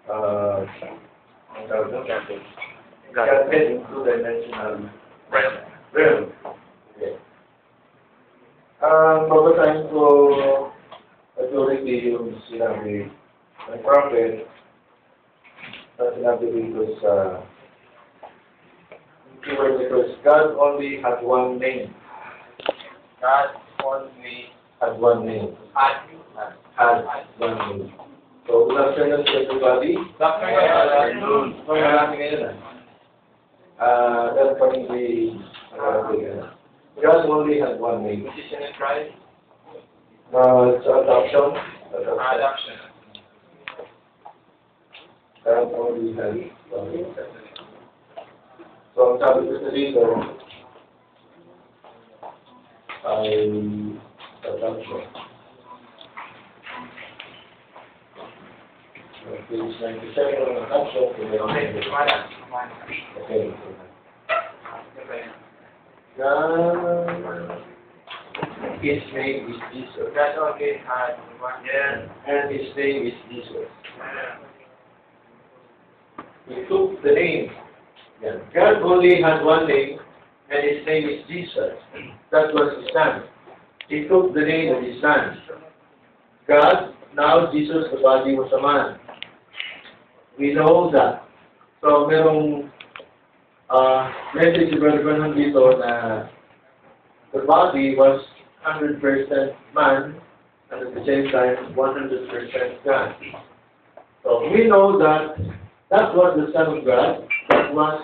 ang tawag doon, Godhead in two-dimensional realm. Okay. Babasahin ko authority yung sinabi ng prophet na sinabi dito sa keyword because God only had one name. God only Had one name. had One name. So, good afternoon to everybody. Dr. Afternoon. Marami ngayon that's probably God only had one name. Position in Christ. It's adoption. Adoption. God only had one name. So, ang sabi ko sa dito, ay adoption. Page 97 ng adoption. Okay. His name is Jesus. God only had one. And his name is Jesus. He took the name. God only had one name, and his name is Jesus. That was his son. He took the name of his son. God, now Jesus, the body was a man. We know that. So, merong message si Brother Branham dito na the body was 100% man and at the same time 100% God. So, we know that that was the Son of God that was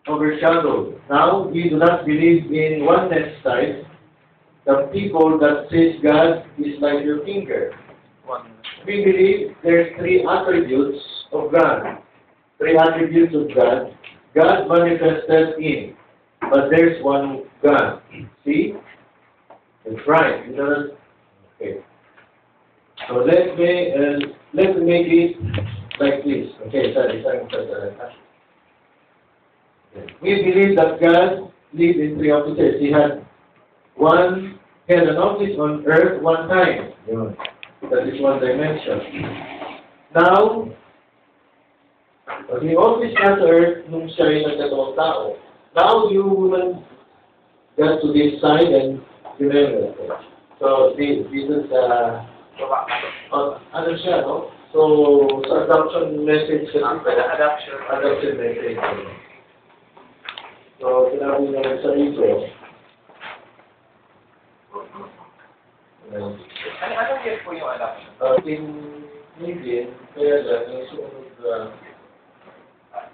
overshadowed. Now, we do not believe in oneness type. The people that says God is like your finger. We believe there's three attributes of God. Three attributes of God. God manifested in. But there's one God. See? That's right. Okay. So let me make it like this. Okay, sorry. We believe that God lived in three offices. He had an office on earth one time. That is one dimension. Now, the office na sa earth nung siya ay nagkatawang tao. Now, you will get to this side and remember. So, this is, ano siya, no? So, sa adoption message adoption message. So, sinabi niya sa ito, Anong year po yung adoption? in Indian, kaya lang, yung sumunod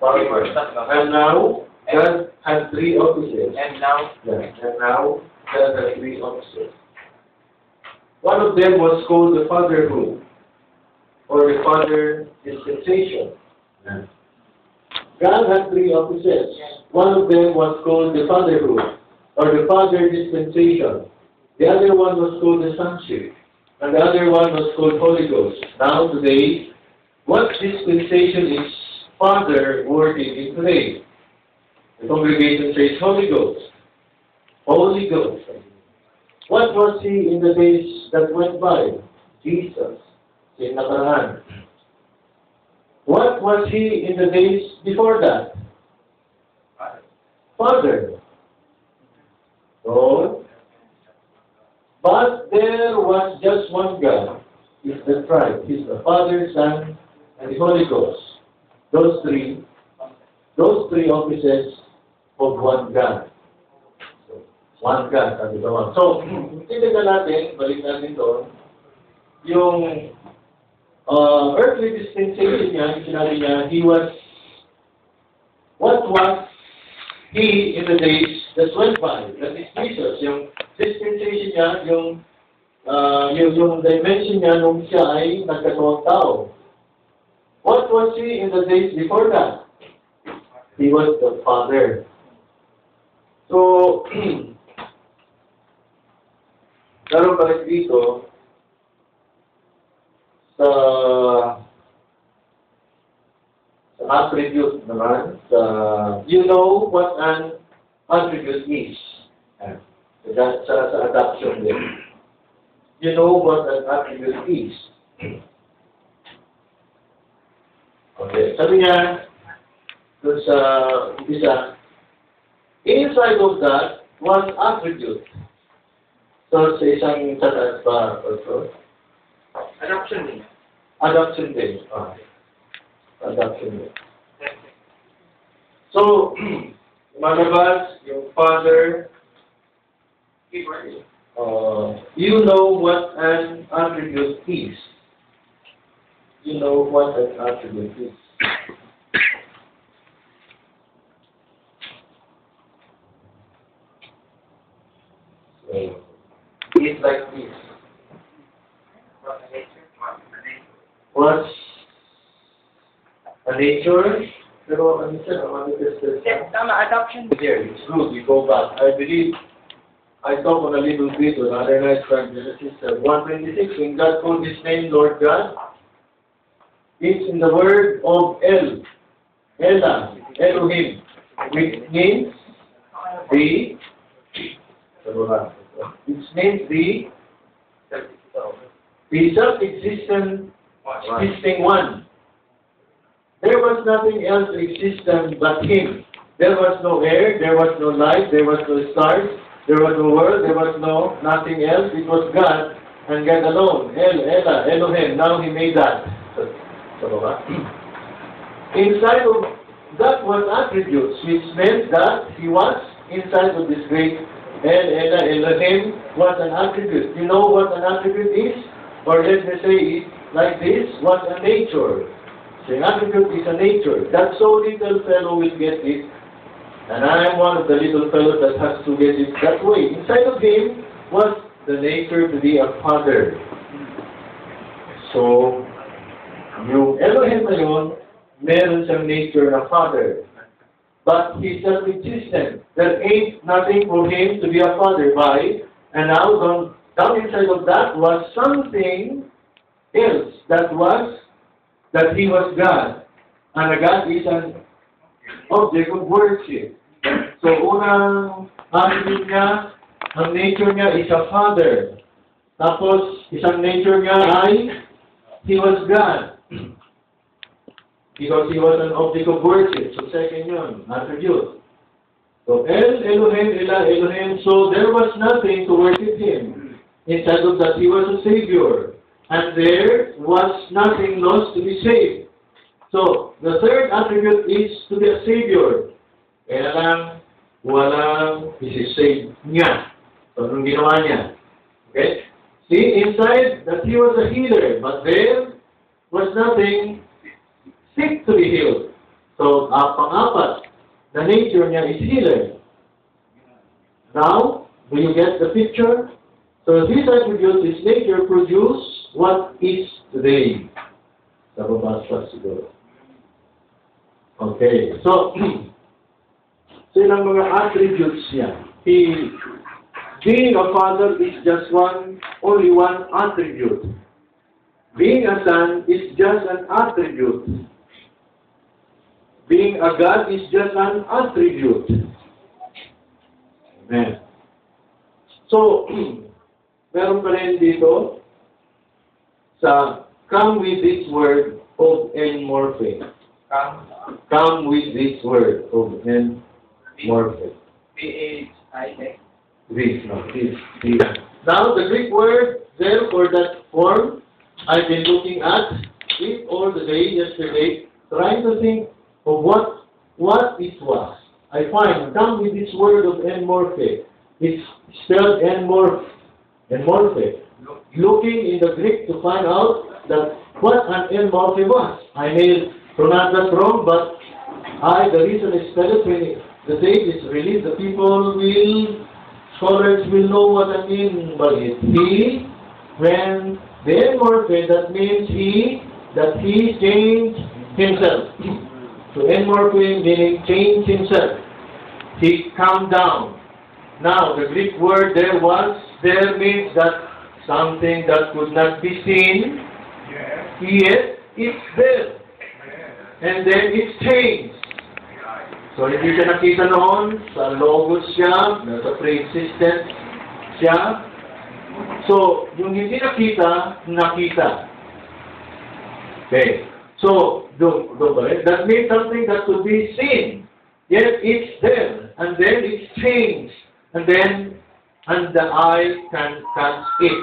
and now, God has three offices. And now, And now, God has three offices. One of them was called the fatherhood, or the father dispensation. God had three offices. One of them was called the fatherhood, or the father dispensation. The other one was called the sonship, and the other one was called Holy Ghost. Now today, what dispensation is Father working in today? The congregation says Holy Ghost. Holy Ghost. What was he in the days that went by? Jesus. In nakaraan. What was he in the days before that? Father. So, but there was just one God. Is the Tribe. He's the Father, Son, and the Holy Ghost. Those three offices of one God. One God, sabi ko. So, tingnan natin, balik natin doon, yung earthly dispensation niya, sinabi niya, what was he in the days that went by? That is Jesus. Yung dispensation niya, yung dimension niya nung siya ay nagkatawang tao. What was he in the days before that? He was the Father. So, lalo pa dito, sa attribute naman, you know what an attribute is. Sa adoption din. You know what an attribute is. Okay. Sabi niya, dun sa umpisa, inside of that was attribute. So, sa isang tatas pa also. Adoption din. Adoption din. Okay. Adoption din. So, malabas, yung father, you know what an attribute is. You know what an attribute is. So, it's like this. What's a nature? Pero ano siya, manifested siya. Tama, adoption. Here, it's good, we go back. I believe, I talk on a little bit on other night from Genesis 1:26, when God called his name Lord God, it's in the word of Ella, Elohim, which means the, which means the self-existent, existing one. There was nothing else existent but him. There was no air, there was no light, there was no stars, there was no world, there was no nothing else. It was God and God alone. Ella, Elohim. Now he made that. Inside of that was attributes, which meant that he was inside of this great Ella, Elohim was an attribute. You know what an attribute is? Or let me say it like this, what a nature. The attribute is a nature. That so little fellow will get it. And I am one of the little fellows that has to get it that way. Inside of him was the nature to be a father. So, yung Elohim na yun, meron siyang nature na father. But he's self-existent. There ain't nothing for him to be a father by. And now, down inside of that was something else that he was God. And a God is an object of worship. So, unang attribute niya, ang nature niya is a father. Tapos, isang nature niya ay, he was God. Because he was an object of worship. So, second yun, attribute. So, Elohim, Ella, Elohim. So, there was nothing to worship him. Instead of that, he was a Savior. And there was nothing lost to be saved. So, the third attribute is to be a Savior. Kaya lang, walang isi-save niya. So, anong ginawa niya? Okay? See, inside that he was a healer, but there was nothing sick to be healed. So, pang-apat, the nature niya is healer. Now, do you get the picture? So, these attributes, his nature, produce what is today. Sa babas pa siguro. Okay. So, ilang mga attributes niya. Being a father is just only one attribute. Being a son is just an attribute. Being a God is just an attribute. Amen. So, meron pa rin dito sa come with this word of enmorphe. Come with this word of enmorphe. P-H-I-X. This. Now, the Greek word there for that form, I've been looking at it all the day, yesterday, trying to think of what it was. I find, come with this word of enmorphe. It's spelled enmorphe. Looking in the Greek to find out that what an enmorphe was. I may pronounce that wrong, but the reason I spell it when the date is released, the scholars will know what I mean by it. When the enmorphe, that means that he changed himself. So enmorphe meaning change himself. He calmed down. Now, the Greek word there means that something that could not be seen, yet it's there. And then it's changed. So, hindi siya nakita noon, sa logos siya, nasa pre-existent siya. So, yung hindi nakita. Okay. So, that means something that could be seen. Yet it's there. And then it's changed. And the eye can see it.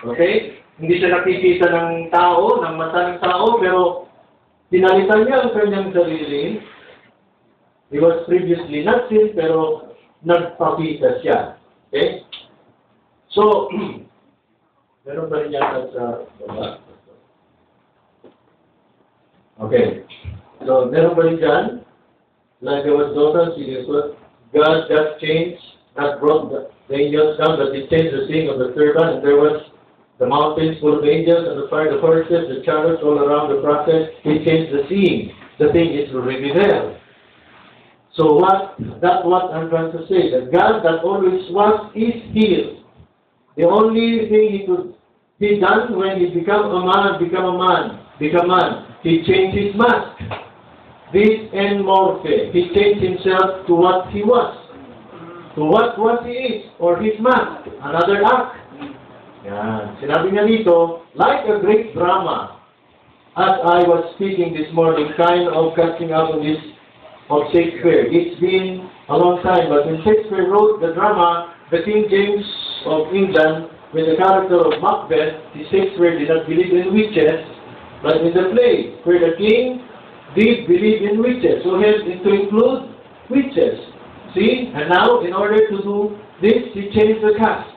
Okay? Hindi siya nakikita ng tao, ng mata ng tao, pero pinalitan niya ang kanyang sarili. He was previously not seen, pero nagpakita siya. Okay? So, meron ba rin yata sa baba? Okay. So, meron ba rin dyan? Like there was daughter, God just changed, not brought the angels down, but He changed the seeing of the servant, and there was the mountains full of angels, and the fire, the horses, the chariots all around the prophet. He changed the seeing. The thing is already there. So that's what I'm trying to say. That God that always was is here. The only thing He could be done when He become a man. He changed His mask. This enmorphe. He changed Himself to what He was. To what He is. Or His mask. Another act. Yan. Sinabi niya dito, like a great drama, as I was speaking this morning, kind of catching up on this of Shakespeare. It's been a long time, but when Shakespeare wrote the drama, the King James of England, with the character of Macbeth, Shakespeare did not believe in witches, but in the play, where the king did believe in witches, so he had to include witches. See? And now, in order to do this, he changed the cast.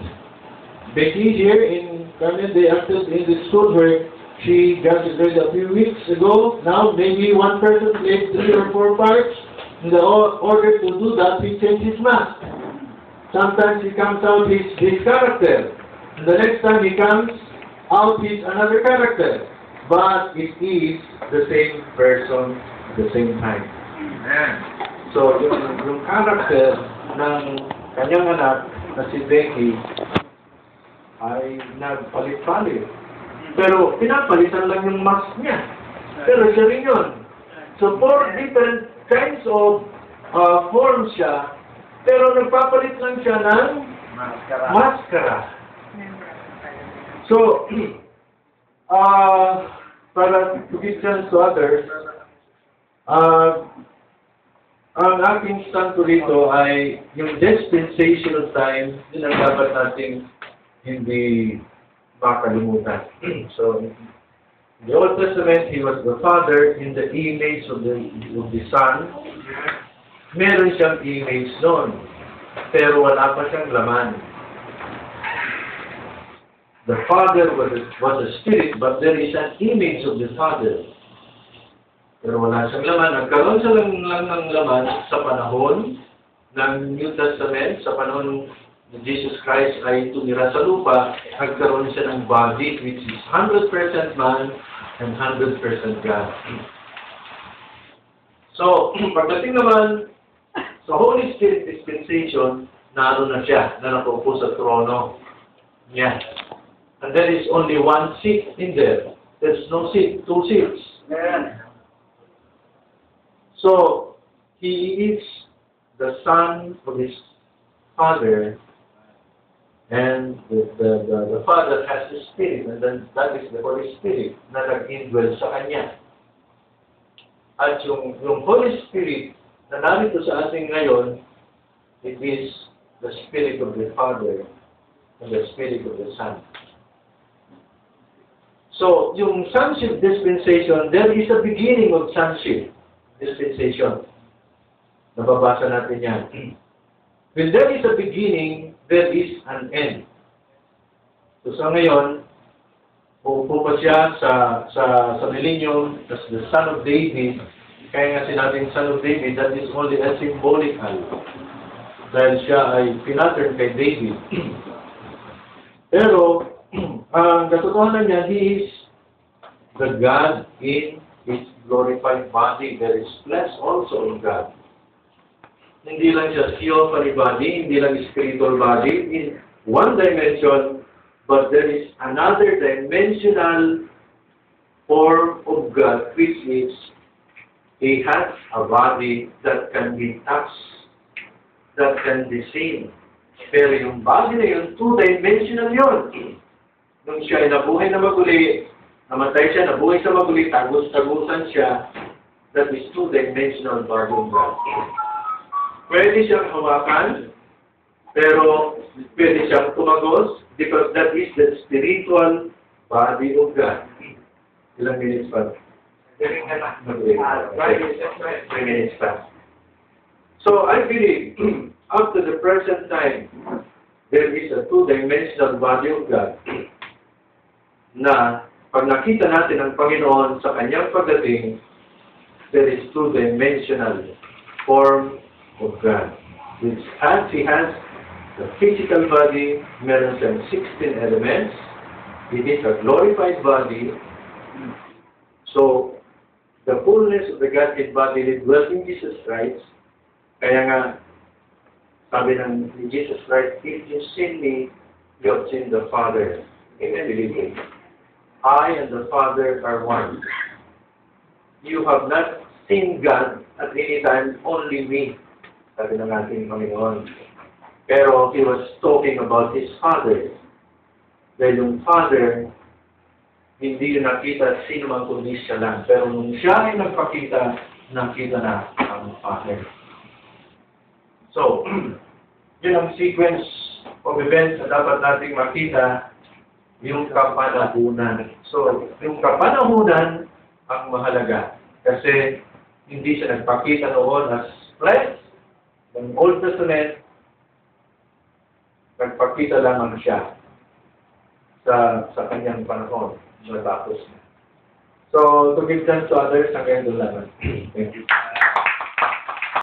Becky here in Carmen, they acted in the school where she graduated a few weeks ago. Now, maybe one person played 3 or 4 parts. In the order to do that, he changed his mask. Sometimes he comes out his character. And the next time he comes out, he's another character. But it is the same person at the same time. So, yung character ng kanyang anak na si Becky ay nagpalit-palit. Pero pinapalitan lang yung mask niya. Pero siya rin yun. So, 4 different kinds of forms siya. Pero nagpapalit lang siya ng maskara. So, para to give chance to others, ang aking stand ko dito ay yung dispensational time, yun ang dapat nating hindi makalimutan. So, in the Old Testament, He was the Father in the image of the Son. Meron siyang image noon, pero wala pa siyang laman. The Father was a spirit, but there is an image of the Father. Pero wala siyang laman. Nagkaroon siya lang ng laman sa panahon ng New Testament, sa panahon ni Jesus Christ ay tumira sa lupa, nagkaroon siya ng body which is 100% man and 100% God. So, pagdating naman sa Holy Spirit dispensation, naroon na siya, na nakaupo sa trono niya. And there is only 1 seat in there. There's no seat, 2 seats. So, He is the Son of His Father, and the Father has the Spirit, and then that is the Holy Spirit na nag-indwell sa Kanya. At yung Holy Spirit na narito sa ating ngayon, it is the Spirit of the Father and the Spirit of the Son. So, yung sonship dispensation, there is a beginning of sonship dispensation. Nababasa natin yan. When there is a beginning, there is an end. So sa ngayon, uupo pa siya sa millennium as the Son of David. Kaya nga sinabing Son of David, that is only a symbolical. Dahil siya ay pinattern kay David. Pero, ang katotohanan niya, He is the God in His glorified body. There is flesh also in God. Hindi lang siya theophany body, hindi lang spiritual body, in one dimension, but there is another dimensional form of God, which is He has a body that can be touched, that can be seen. Pero yung body na yun, 2-dimensional yun. Nung siya ay nabuhay na maguli, Namatay siya, nabuhay sa maguli, tagos-tagusan siya. That is two-dimensional body of God. Pwede siyang hawakan, pero pwede siyang tumagos because that is the spiritual body of God. Ilang minutes pa? 3 minutes pa. So I believe, up to the present time, there is a two-dimensional body of God na pag nakita natin ang Panginoon sa kanyang pagdating, there is two-dimensional form of God. Which as He has the physical body, meron siyang 16 elements. It is a glorified body. So, the fullness of the Godhead body dwells in Jesus Christ. Kaya nga, sabi ni Jesus Christ, if you seen me, you have seen the Father. Amen. I and the Father are one. You have not seen God at any time, only me. Sabi ng ating Panginoon. Pero He was talking about His Father. Dahil yung Father, hindi yung nakita sino man kundi siya lang. Pero nung siya ay nagpakita, nakita na ang Father. So, yun ang sequence of events na dapat nating makita, yung kapanahunan. So, yung kapanahunan ang mahalaga. Kasi hindi siya nagpakita noon as flesh. Ng Old Testament, nagpakita lamang siya sa kanyang panahon. Matapos na. So, to give chance to others, hanggang doon lang. Thank you.